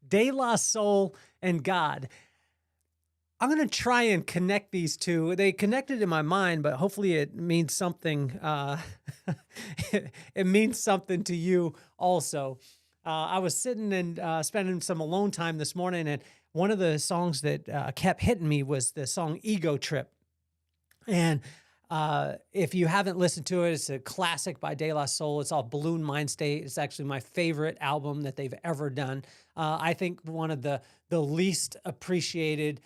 De La Soul and God. I'm going to try and connect these two. They connected in my mind, but hopefully it means something. It means something to you also. I was sitting and spending some alone time this morning, and one of the songs that kept hitting me was the song Ego Trip. And if you haven't listened to it, it's a classic by De La Soul. It's all Balloon Mind State. It's actually my favorite album that they've ever done. I think one of the least appreciated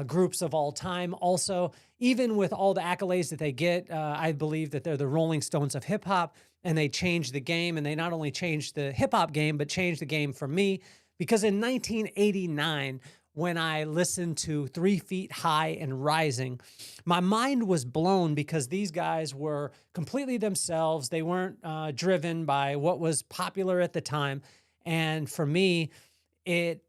groups of all time. Also, even with all the accolades that they get, I believe that they're the Rolling Stones of hip hop, and they changed the game. And they not only changed the hip hop game, but changed the game for me, because in 1989, when I listened to 3 Feet High and Rising, my mind was blown because these guys were completely themselves. They weren't driven by what was popular at the time. And for me, it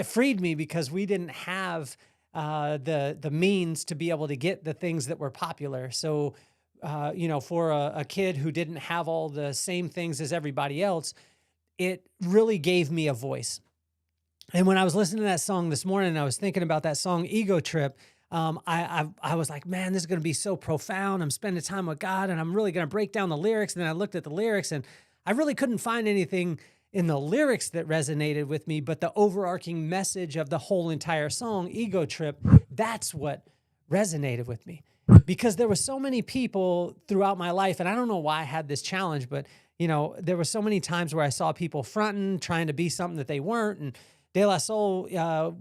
freed me, because we didn't have the means to be able to get the things that were popular. So, for a kid who didn't have all the same things as everybody else, it really gave me a voice. And when I was listening to that song this morning, I was thinking about that song, Ego Trip. I was like, man, this is going to be so profound. I'm spending time with God, and I'm really going to break down the lyrics. And then I looked at the lyrics, and I really couldn't find anything in the lyrics that resonated with me, but the overarching message of the whole entire song, Ego Trip, that's what resonated with me. Because there were so many people throughout my life, and I don't know why I had this challenge, but there were so many times where I saw people fronting, trying to be something that they weren't. And De La Soul,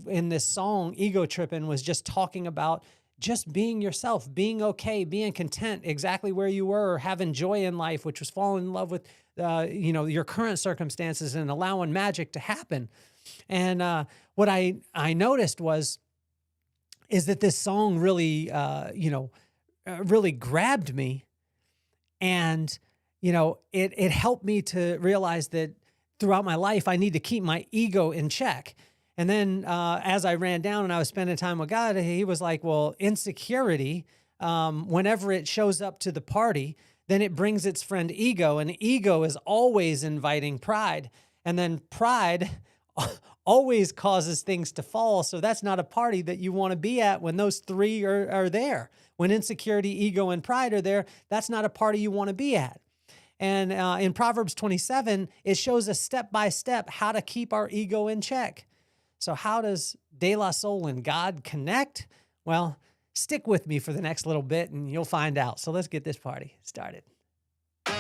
in this song, Ego Trippin', was just talking about just being yourself, being okay, being content exactly where you were, having joy in life, which was falling in love with, your current circumstances and allowing magic to happen. And what I noticed is that this song really, really grabbed me. And, it helped me to realize that throughout my life, I need to keep my ego in check. And then as I ran down and I was spending time with God, he was like, well, insecurity, whenever it shows up to the party, then it brings its friend ego, and ego is always inviting pride. And then pride always causes things to fall. So that's not a party that you want to be at when those three are there. When insecurity, ego, and pride are there, that's not a party you want to be at. And in Proverbs 27, it shows us step-by-step how to keep our ego in check. So how does De La Soul and God connect? Well, stick with me for the next little bit and you'll find out. So let's get this party started. Nothing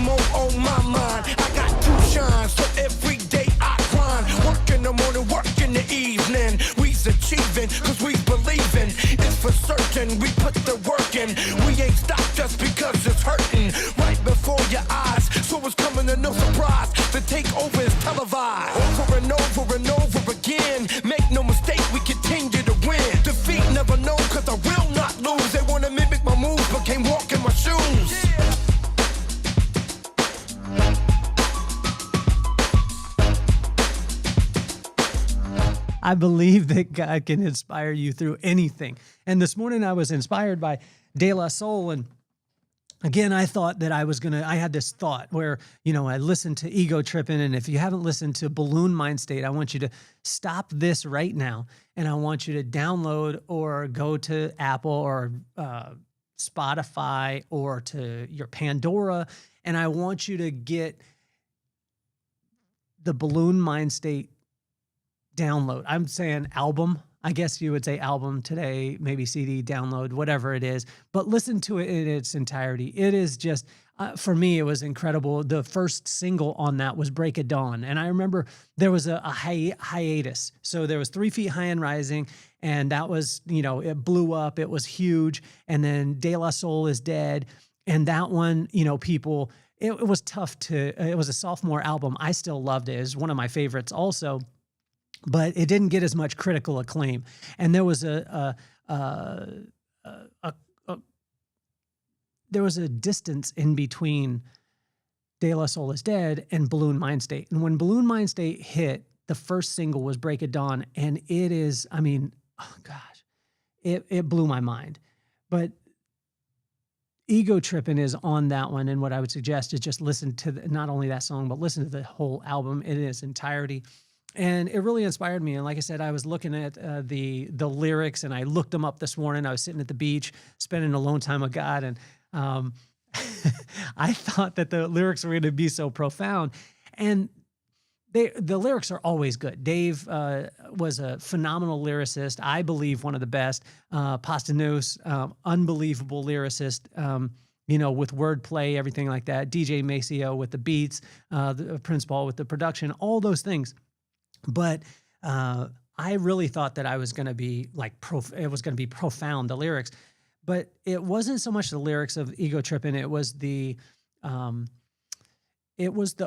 more on my mind. I got 2 shines, so every day I grind. Work in the morning, work in the evening. We's achieving, cause we believing. It's for certain, we put the work in. We ain't stopped just because it's hurting. Right before your eyes, so it's coming to no surprise. The takeover is televised. Over and over and over again. Make no mistake, we continue to win. Defeat never known, cause I will not lose. They wanna mimic my moves, but can't walk in my shoes. I believe that God can inspire you through anything. And this morning I was inspired by De La Soul. And again, I thought that I had this thought where, I listened to Ego Trippin'. And if you haven't listened to Balloon Mind State, I want you to stop this right now. And I want you to download or go to Apple or Spotify or to your Pandora. And I want you to get the Balloon Mind State download. I'm saying album. I guess you would say album today, maybe CD, download, whatever it is. But listen to it in its entirety. It is just, for me, it was incredible. The first single on that was Break of Dawn. And I remember there was a hiatus. So there was 3 Feet High and Rising. And that was, it blew up. It was huge. And then De La Soul is Dead. And that one, people, it was tough it was a sophomore album. I still loved it. It was one of my favorites also. But it didn't get as much critical acclaim. And there was a distance in between De La Soul is Dead and Balloon Mind State. And when Balloon Mind State hit, the first single was Break of Dawn. And it is, oh gosh, it blew my mind. But Ego Trippin is on that one, and what I would suggest is just listen to not only that song, but listen to the whole album in its entirety. And it really inspired me. And like I said, I was looking at the lyrics, and I looked them up this morning. I was sitting at the beach, spending alone time with God, and um, I thought that the lyrics were going to be so profound, and the lyrics are always good. Dave was a phenomenal lyricist. I believe one of the best. Pastanews, unbelievable lyricist. With wordplay, everything like that. DJ Maceo with the beats, the Prince Paul with the production, all those things. But I really thought that I was going to be it was going to be profound, the lyrics. But it wasn't so much the lyrics of Ego Trippin'. It was the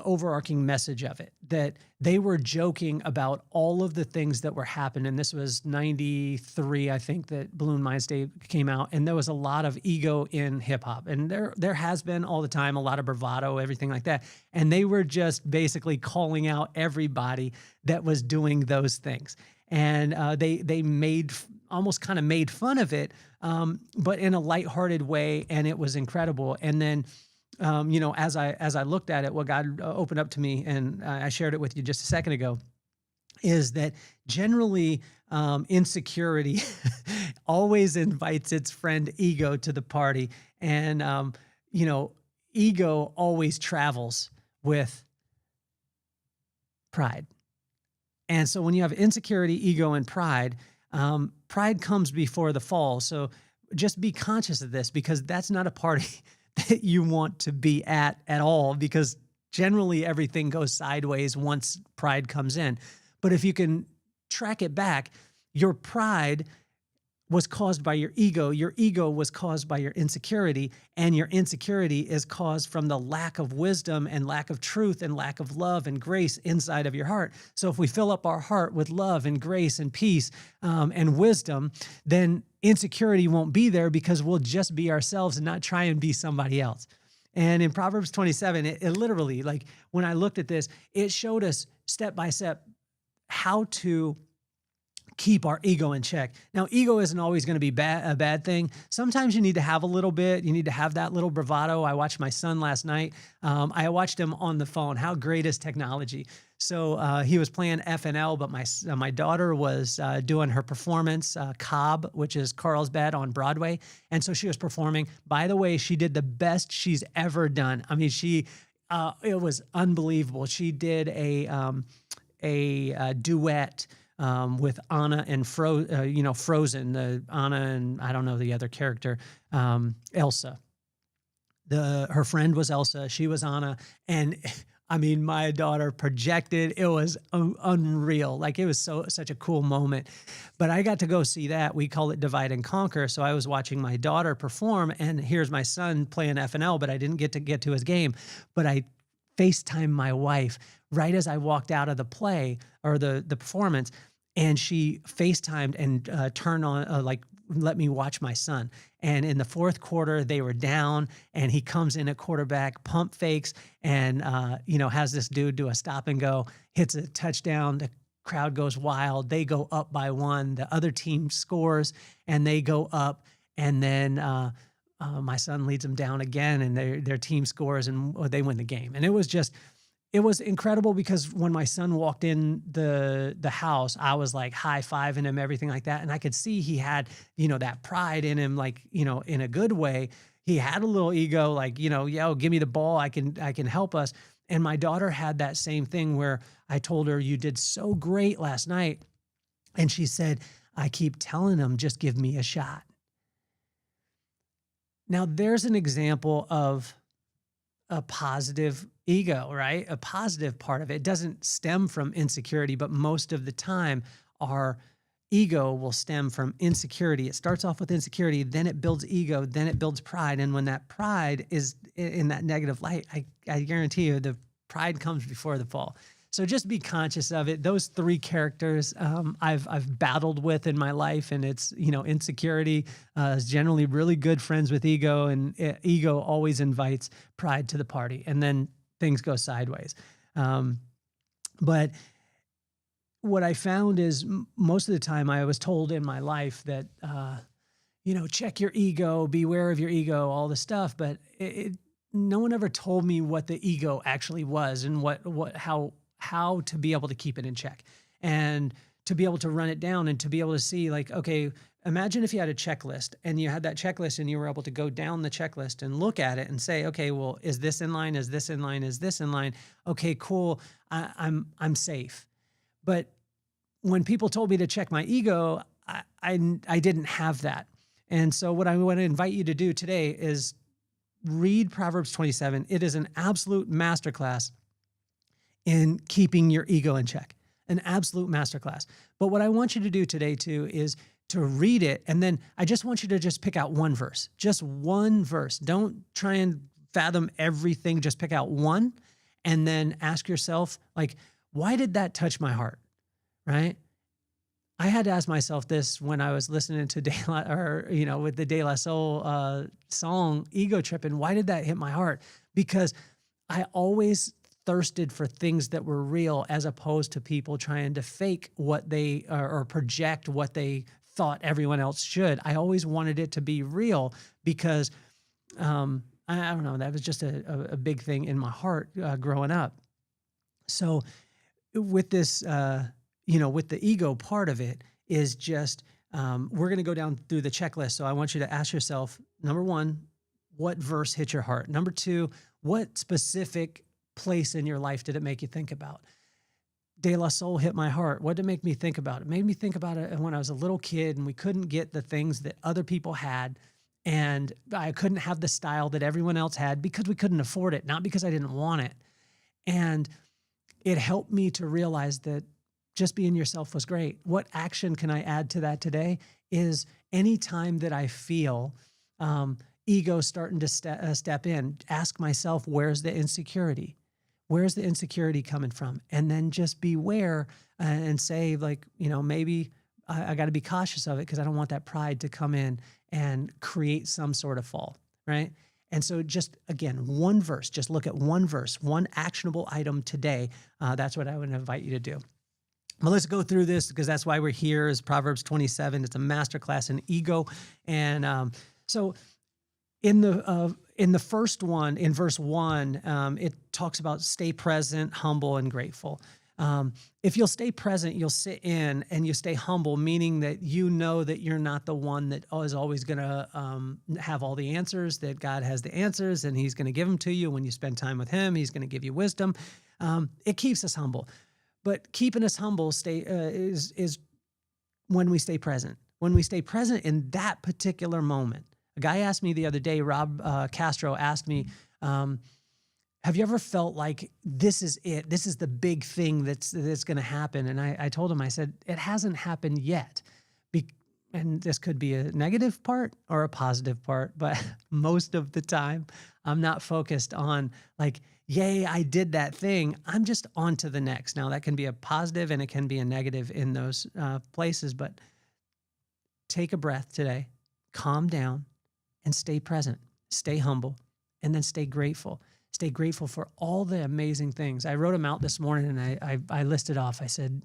overarching message of it, that they were joking about all of the things that were happening. And this was 93, I think, that Balloon Minds Day came out. And there was a lot of ego in hip hop. And there has been all the time, a lot of bravado, everything like that. And they were just basically calling out everybody that was doing those things. And they almost kind of made fun of it, but in a lighthearted way. And it was incredible. And then as I looked at it, what God opened up to me, and I shared it with you just a second ago, is that generally insecurity always invites its friend ego to the party. And, ego always travels with pride. And so when you have insecurity, ego, and pride, pride comes before the fall. So just be conscious of this, because that's not a party that you want to be at all, because generally everything goes sideways once pride comes in. But if you can track it back, your pride was caused by your ego was caused by your insecurity, and your insecurity is caused from the lack of wisdom and lack of truth and lack of love and grace inside of your heart. So if we fill up our heart with love and grace and peace and wisdom, then insecurity won't be there, because we'll just be ourselves and not try and be somebody else. And in Proverbs 27, it literally, like when I looked at this, it showed us step by step how to keep our ego in check. Now, ego isn't always going to be a bad thing. Sometimes you need to have a little bit. You need to have that little bravado. I watched my son last night. I watched him on the phone. How great is technology? So he was playing FNL, but my daughter was doing her performance, Cobb, which is Carlsbad on Broadway. And so she was performing. By the way, she did the best she's ever done. I mean, it was unbelievable. She did a duet with Anna and Frozen, Anna and I don't know the other character, Elsa. Her friend was Elsa, she was Anna, and I mean, my daughter projected. It was unreal. Like, it was such a cool moment. But I got to go see that. We call it Divide and Conquer. So I was watching my daughter perform, and here's my son playing FNL, but I didn't get to his game. But I FaceTimed my wife right as I walked out of the play or the performance, and she FaceTimed and turned on, let me watch my son. And in the fourth quarter, they were down, and he comes in at quarterback, pump fakes, and has this dude do a stop and go, hits a touchdown. The crowd goes wild. They go up by 1. The other team scores, and they go up, and then my son leads them down again, and their team scores, and they win the game. And it was incredible, because when my son walked in the house, I was like high-fiving him, everything like that. And I could see he had, that pride in him, in a good way. He had a little ego, yo, give me the ball. I can help us. And my daughter had that same thing, where I told her, you did so great last night. And she said, I keep telling him, just give me a shot. Now, there's an example of a positive ego, right? A positive part of it. It doesn't stem from insecurity, but most of the time our ego will stem from insecurity. It starts off with insecurity, then it builds ego, then it builds pride. And when that pride is in that negative light, I guarantee you the pride comes before the fall. So just be conscious of it. Those 3 characters I've battled with in my life, and it's, insecurity is generally really good friends with ego, and ego always invites pride to the party, and then things go sideways. But what I found is most of the time I was told in my life that, check your ego, beware of your ego, all this stuff. But no one ever told me what the ego actually was and how to be able to keep it in check and to be able to run it down and to be able to see like, okay, imagine if you had a checklist and you had that checklist and you were able to go down the checklist and look at it and say, okay, well, is this in line? Is this in line? Is this in line? Okay, cool. I'm safe. But when people told me to check my ego, I didn't have that. And so what I want to invite you to do today is read Proverbs 27. It is an absolute masterclass in keeping your ego in check, an absolute masterclass. But what I want you to do today too is to read it. And then I just want you to just pick out one verse, just one verse. Don't try and fathom everything. Just pick out one and then ask yourself, like, why did that touch my heart? Right? I had to ask myself this when I was listening to with the De La Soul song, Ego Trippin. Why did that hit my heart? Because I always thirsted for things that were real as opposed to people trying to fake what they or project what they thought everyone else should. I always wanted it to be real because I don't know, that was just a big thing in my heart growing up. So with this, with the ego part of it is just, we're going to go down through the checklist. So I want you to ask yourself, number one, what verse hit your heart? Number two, what specific place in your life did it make you think about? De La Soul hit my heart. What did it make me think about? It made me think about it when I was a little kid and we couldn't get the things that other people had. And I couldn't have the style that everyone else had because we couldn't afford it, not because I didn't want it. And it helped me to realize that just being yourself was great. What action can I add to that today is anytime that I feel ego starting to step in, ask myself, where's the insecurity? Where's the insecurity coming from? And then just beware and say, like, maybe I got to be cautious of it because I don't want that pride to come in and create some sort of fall, right? And so just, again, one verse, just look at one verse, one actionable item today. That's what I would invite you to do. Well, let's go through this because that's why we're here is Proverbs 27. It's a masterclass in ego. And so in the first one, in verse 1, it talks about stay present, humble, and grateful. If you'll stay present, you'll sit in and you stay humble, meaning that you know that you're not the one that is always going to have all the answers, that God has the answers and he's going to give them to you. When you spend time with him, he's going to give you wisdom. It keeps us humble. But keeping us humble is when we stay present. When we stay present in that particular moment. A guy asked me the other day, Rob Castro asked me, have you ever felt like this is it? This is the big thing that's going to happen. And I told him, I said, it hasn't happened yet. And this could be a negative part or a positive part, but most of the time I'm not focused on like, yay, I did that thing. I'm just on to the next. Now that can be a positive and it can be a negative in those places, but take a breath today, calm down and stay present, stay humble, and then stay grateful. Stay grateful for all the amazing things. I wrote them out this morning and I listed off. I said,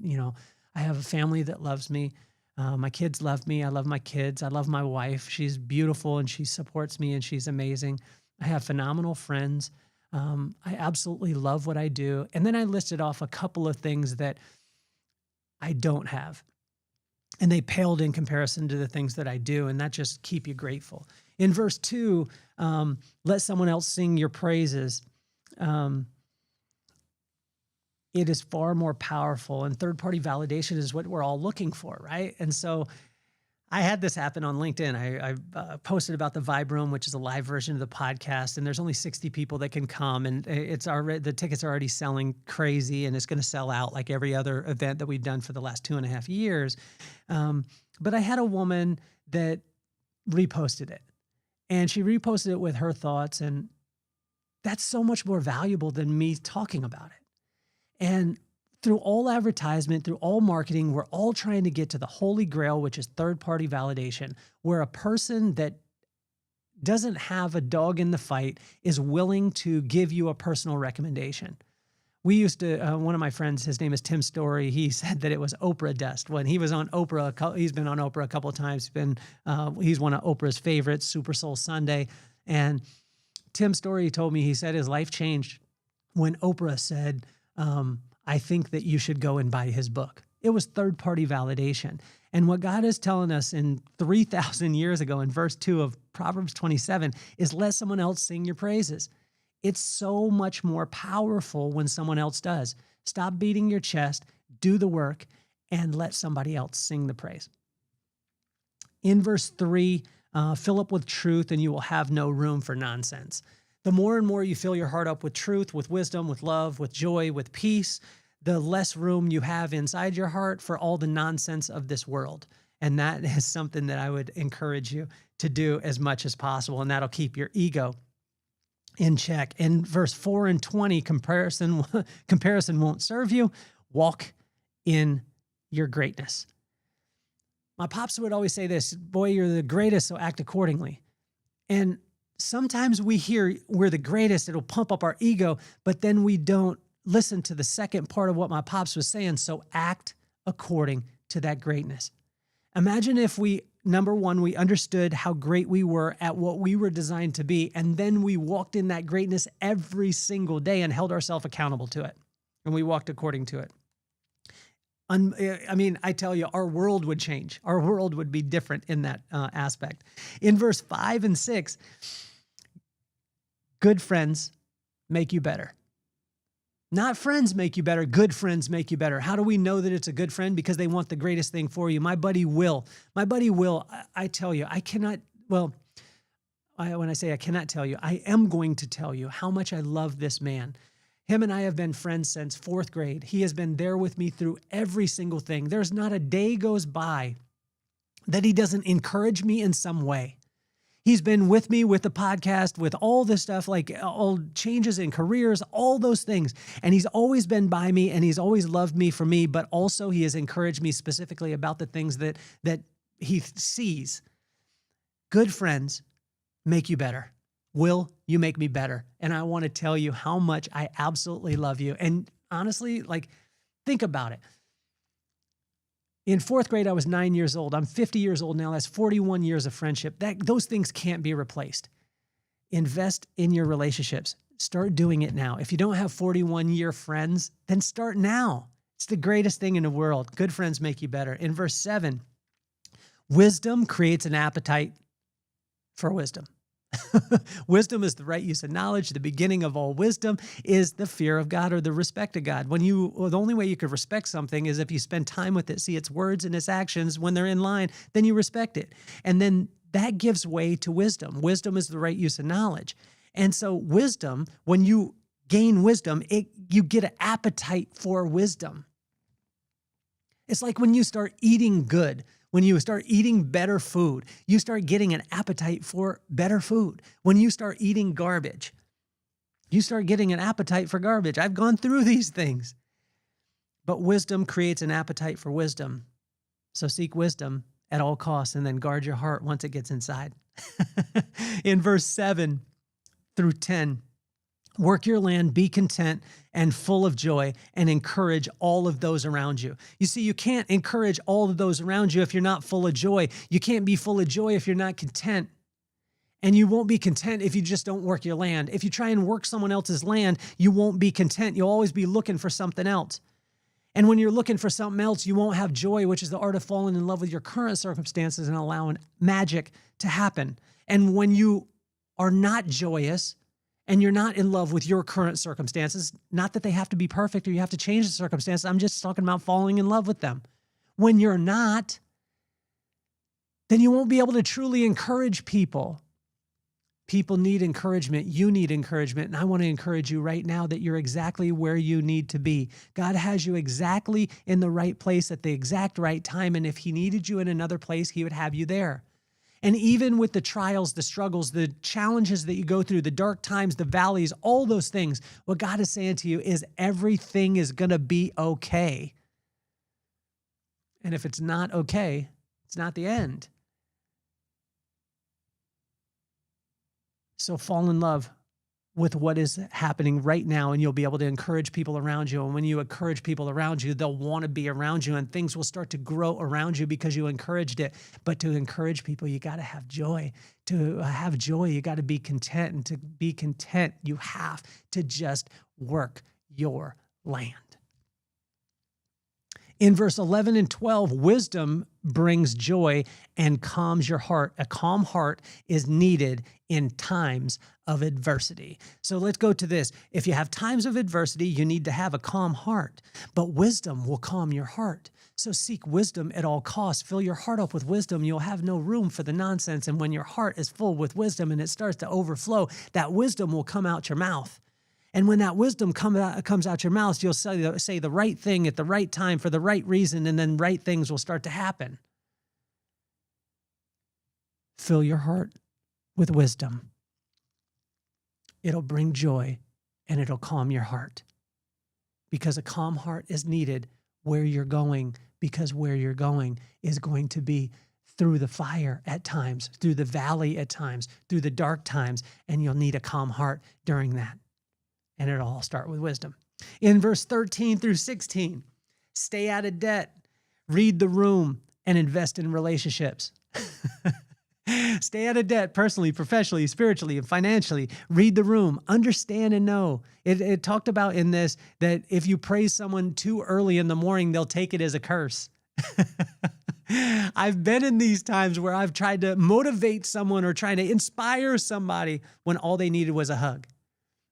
I have a family that loves me. My kids love me. I love my kids. I love my wife. She's beautiful and she supports me and she's amazing. I have phenomenal friends. I absolutely love what I do. And then I listed off a couple of things that I don't have. And they paled in comparison to the things that I do. And that just keep you grateful. In verse 2, let someone else sing your praises. It is far more powerful, and third-party validation is what we're all looking for, right? And so I had this happen on LinkedIn. I posted about the Vibe Room, which is a live version of the podcast, and there's only 60 people that can come, and the tickets are already selling crazy, and it's going to sell out like every other event that we've done for the last 2.5 years. But I had a woman that reposted it, and she reposted it with her thoughts, and that's so much more valuable than me talking about it. And through all advertisement, through all marketing, we're all trying to get to the holy grail, which is third-party validation, where a person that doesn't have a dog in the fight is willing to give you a personal recommendation. We used to, one of my friends, his name is Tim Story. He said that it was Oprah dust. When he was on Oprah, he's been on Oprah a couple of times. He's one of Oprah's favorites, Super Soul Sunday. And Tim Story told me, he said his life changed when Oprah said, I think that you should go and buy his book. It was third-party validation. And what God is telling us in 3,000 years ago in verse 2 of Proverbs 27 is let someone else sing your praises. It's so much more powerful when someone else does. Stop beating your chest, do the work, and let somebody else sing the praise. In verse 3, fill up with truth and you will have no room for nonsense. The more and more you fill your heart up with truth, with wisdom, with love, with joy, with peace, the less room you have inside your heart for all the nonsense of this world. And that is something that I would encourage you to do as much as possible, and that'll keep your ego in check. In verse 4 and 20, comparison won't serve you. Walk in your greatness. My pops would always say this, boy, you're the greatest, so act accordingly. And sometimes we hear we're the greatest, it'll pump up our ego, but then we don't listen to the second part of what my pops was saying, so act according to that greatness. Imagine if number one, we understood how great we were at what we were designed to be, and then we walked in that greatness every single day and held ourselves accountable to it, and we walked according to it. I tell you, our world would change. Our world would be different in that aspect. In verse 5 and 6, good friends make you better. Not friends make you better, good friends make you better. How do we know that it's a good friend? Because they want the greatest thing for you. My buddy Will, I tell you, when I say I cannot tell you, I am going to tell you how much I love this man. Him and I have been friends since fourth grade. He has been there with me through every single thing. There's not a day goes by that he doesn't encourage me in some way. He's been with me with the podcast, with all this stuff, like all changes in careers, all those things. And he's always been by me and he's always loved me for me, but also he has encouraged me specifically about the things that he sees. Good friends make you better. Will, you make me better. And I want to tell you how much I absolutely love you. And honestly, think about it. In fourth grade, I was 9 years old. I'm 50 years old now. That's 41 years of friendship. Those things can't be replaced. Invest in your relationships. Start doing it now. If you don't have 41-year friends, then start now. It's the greatest thing in the world. Good friends make you better. In verse 7, wisdom creates an appetite for wisdom. Wisdom is the right use of knowledge. The beginning of all wisdom is the fear of God or the respect of God. The only way you could respect something is if you spend time with it, see its words and its actions. When they're in line, then you respect it. And then that gives way to wisdom. Wisdom is the right use of knowledge. And so wisdom, when you gain wisdom, you get an appetite for wisdom. It's like when you start eating good. When you start eating better food, you start getting an appetite for better food. When you start eating garbage, you start getting an appetite for garbage. I've gone through these things. But wisdom creates an appetite for wisdom. So seek wisdom at all costs and then guard your heart once it gets inside. In verse 7 through 10, work your land, be content and full of joy, and encourage all of those around you. You see, you can't encourage all of those around you if you're not full of joy. You can't be full of joy if you're not content. And you won't be content if you just don't work your land. If you try and work someone else's land, you won't be content. You'll always be looking for something else. And when you're looking for something else, you won't have joy, which is the art of falling in love with your current circumstances and allowing magic to happen. And when you are not joyous, and you're not in love with your current circumstances, not that they have to be perfect or you have to change the circumstances. I'm just talking about falling in love with them. When you're not, then you won't be able to truly encourage people. People need encouragement. You need encouragement. And I want to encourage you right now that you're exactly where you need to be. God has you exactly in the right place at the exact right time. And if he needed you in another place, he would have you there. And even with the trials, the struggles, the challenges that you go through, the dark times, the valleys, all those things, what God is saying to you is everything is going to be okay. And if it's not okay, it's not the end. So fall in love with what is happening right now, and you'll be able to encourage people around you. And when you encourage people around you, they'll want to be around you, and things will start to grow around you because you encouraged it. But to encourage people, you got to have joy. To have joy, you got to be content. And to be content, you have to just work your land. In verse 11 and 12, wisdom brings joy and calms your heart. A calm heart is needed in times of adversity. So let's go to this. If you have times of adversity, you need to have a calm heart, but wisdom will calm your heart. So seek wisdom at all costs. Fill your heart up with wisdom. You'll have no room for the nonsense. And when your heart is full with wisdom and it starts to overflow, that wisdom will come out your mouth. And when that wisdom comes out your mouth, you'll say the right thing at the right time for the right reason, and then right things will start to happen. Fill your heart with wisdom. It'll bring joy and it'll calm your heart. Because a calm heart is needed where you're going, because where you're going is going to be through the fire at times, through the valley at times, through the dark times, and you'll need a calm heart during that. And it'll all start with wisdom. In verse 13 through 16, stay out of debt, read the room, and invest in relationships. Stay out of debt personally, professionally, spiritually, and financially. Read the room, understand and know. It talked about in this that if you praise someone too early in the morning, they'll take it as a curse. I've been in these times where I've tried to motivate someone or trying to inspire somebody when all they needed was a hug.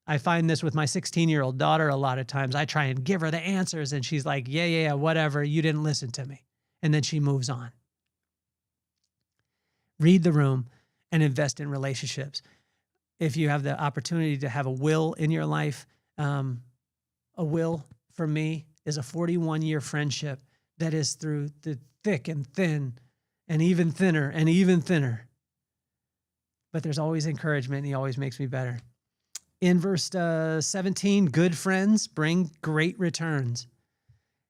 I find this with my 16-year-old daughter a lot of times. I try and give her the answers, and she's like, yeah, whatever. You didn't listen to me. And then she moves on. Read the room and invest in relationships. If you have the opportunity to have a will in your life, a will for me is a 41-year friendship that is through the thick and thin and even thinner and even thinner. But there's always encouragement, and he always makes me better. In verse 17, good friends bring great returns.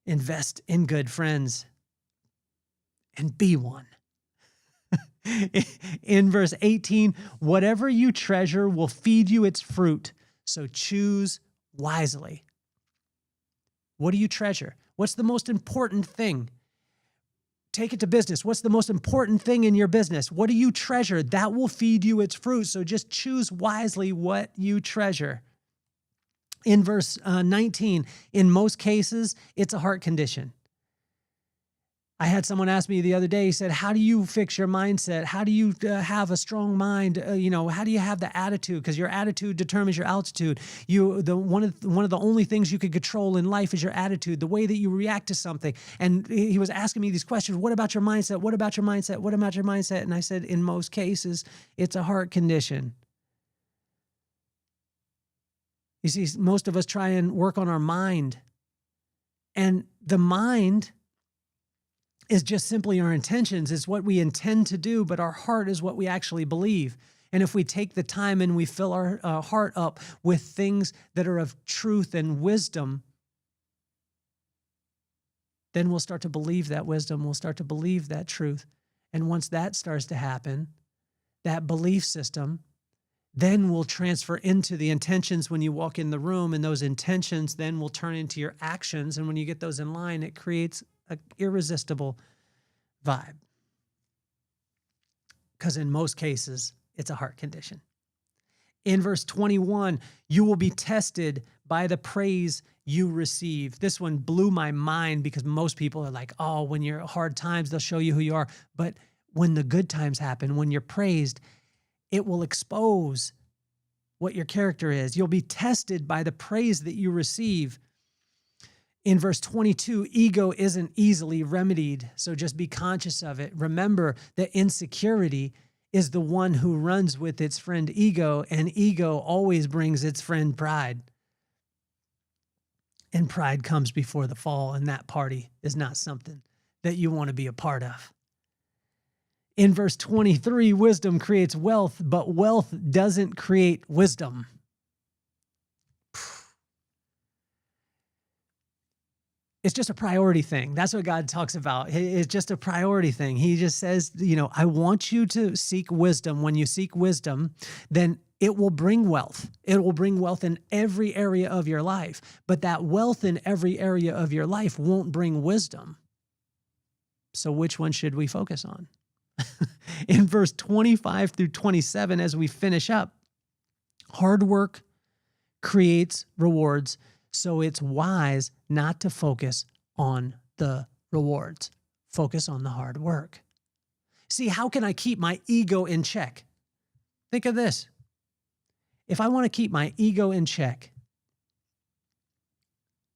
Invest in good friends and be one. In verse 18, whatever you treasure will feed you its fruit, so choose wisely. What do you treasure? What's the most important thing? Take it to business. What's the most important thing in your business? What do you treasure? That will feed you its fruit. So just choose wisely what you treasure. In verse 19, in most cases, it's a heart condition. I had someone ask me the other day, he said, how do you fix your mindset? How do you have a strong mind? How do you have the attitude? Because your attitude determines your altitude. One of the only things you can control in life is your attitude, the way that you react to something. And he was asking me these questions. What about your mindset? What about your mindset? What about your mindset? And I said, in most cases, it's a heart condition. You see, most of us try and work on our mind. And the mind is just simply our intentions. It's what we intend to do, but our heart is what we actually believe. And if we take the time and we fill our heart up with things that are of truth and wisdom, then we'll start to believe that wisdom. We'll start to believe that truth. And once that starts to happen, that belief system then will transfer into the intentions when you walk in the room, and those intentions then will turn into your actions. And when you get those in line, it creates an irresistible vibe. Because in most cases, it's a heart condition. In verse 21, you will be tested by the praise you receive. This one blew my mind because most people are like, oh, when you're hard times, they'll show you who you are. But when the good times happen, when you're praised, it will expose what your character is. You'll be tested by the praise that you receive. In verse 22, ego isn't easily remedied, so just be conscious of it. Remember that insecurity is the one who runs with its friend ego, and ego always brings its friend pride. And pride comes before the fall, and that party is not something that you want to be a part of. In verse 23, wisdom creates wealth, but wealth doesn't create wisdom. It's just a priority thing. That's what God talks about. It's just a priority thing. He just says, I want you to seek wisdom. When you seek wisdom, then it will bring wealth. It will bring wealth in every area of your life. But that wealth in every area of your life won't bring wisdom. So which one should we focus on? In verse 25 through 27, as we finish up, hard work creates rewards, so it's wise not to focus on the rewards. Focus on the hard work. See, how can I keep my ego in check? Think of this. If I want to keep my ego in check,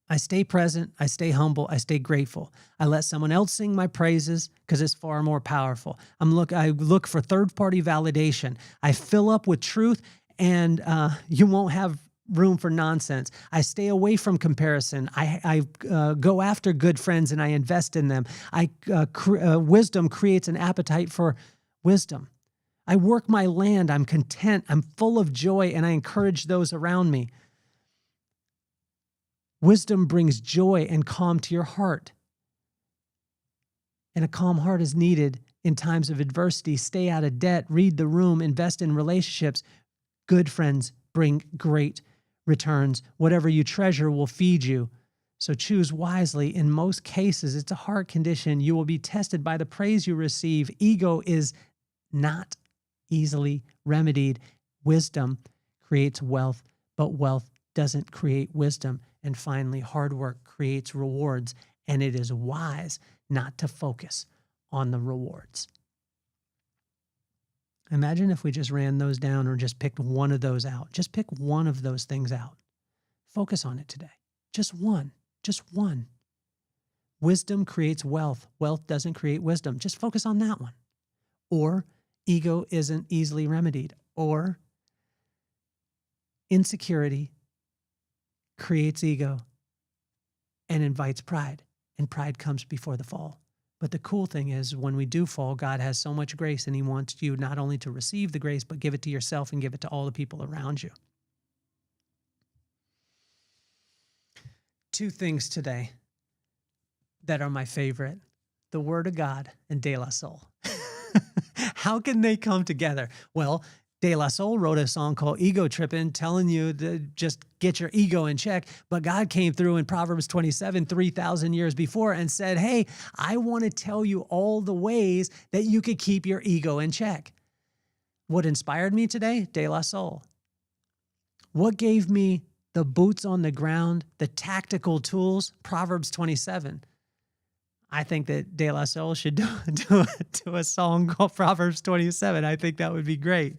I stay present, I stay humble, I stay grateful. I let someone else sing my praises because it's far more powerful. I look for third-party validation. I fill up with truth, and you won't have room for nonsense. I stay away from comparison. I go after good friends and I invest in them. Wisdom creates an appetite for wisdom. I work my land. I'm content. I'm full of joy, and I encourage those around me. Wisdom brings joy and calm to your heart. And a calm heart is needed in times of adversity. Stay out of debt, read the room, invest in relationships. Good friends bring great returns. Whatever you treasure will feed you. So choose wisely. In most cases, it's a heart condition. You will be tested by the praise you receive. Ego is not easily remedied. Wisdom creates wealth, but wealth doesn't create wisdom. And finally, hard work creates rewards, and it is wise not to focus on the rewards. Imagine if we just ran those down or just picked one of those out. Just pick one of those things out. Focus on it today. Just one. Just one. Wisdom creates wealth. Wealth doesn't create wisdom. Just focus on that one. Or ego isn't easily remedied. Or insecurity creates ego and invites pride, and pride comes before the fall. But the cool thing is, when we do fall, God has so much grace, and he wants you not only to receive the grace, but give it to yourself and give it to all the people around you. Two things today that are my favorite: the Word of God and De La Soul. How can they come together? Well, De La Soul wrote a song called Ego Trippin, telling you to just get your ego in check. But God came through in Proverbs 27, 3,000 years before, and said, hey, I want to tell you all the ways that you could keep your ego in check. What inspired me today? De La Soul. What gave me the boots on the ground, the tactical tools? Proverbs 27. I think that De La Soul should do a song called Proverbs 27. I think that would be great.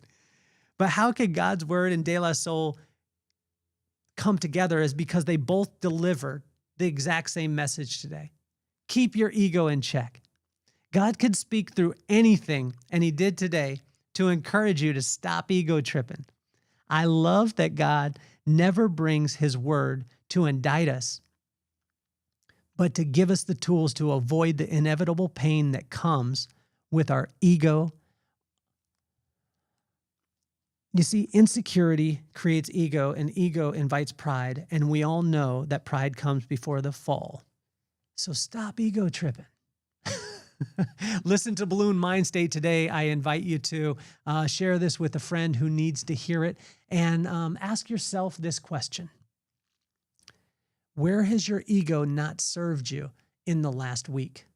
But how could God's Word and De La Soul come together? Is because they both deliver the exact same message today. Keep your ego in check. God could speak through anything, and he did today, to encourage you to stop ego tripping. I love that God never brings his word to indict us, but to give us the tools to avoid the inevitable pain that comes with our ego. You see, insecurity creates ego, and ego invites pride, and we all know that pride comes before the fall. So stop ego tripping. Listen to Balloon Mind State today. I invite you to share this with a friend who needs to hear it, and ask yourself this question: where has your ego not served you in the last week?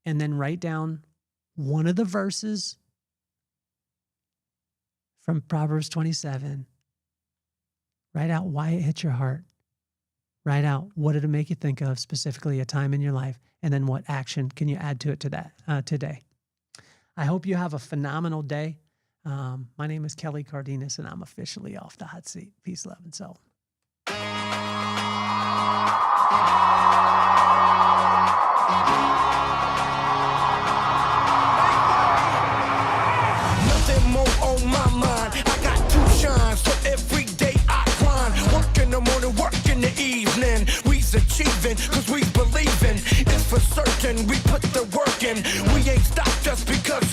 And then write down one of the verses from Proverbs 27. Write out why it hit your heart. Write out what did it make you think of, specifically a time in your life, and then what action can you add to it today. I hope you have a phenomenal day. My name is Kelly Cardenas, and I'm officially off the hot seat. Peace, love, and soul. Nothing more on my mind. I got to shine, so every day I grind. Work in the morning, work in the evening. We's achieving, cause we believing. It's for certain, we put the work in. We ain't stopped just because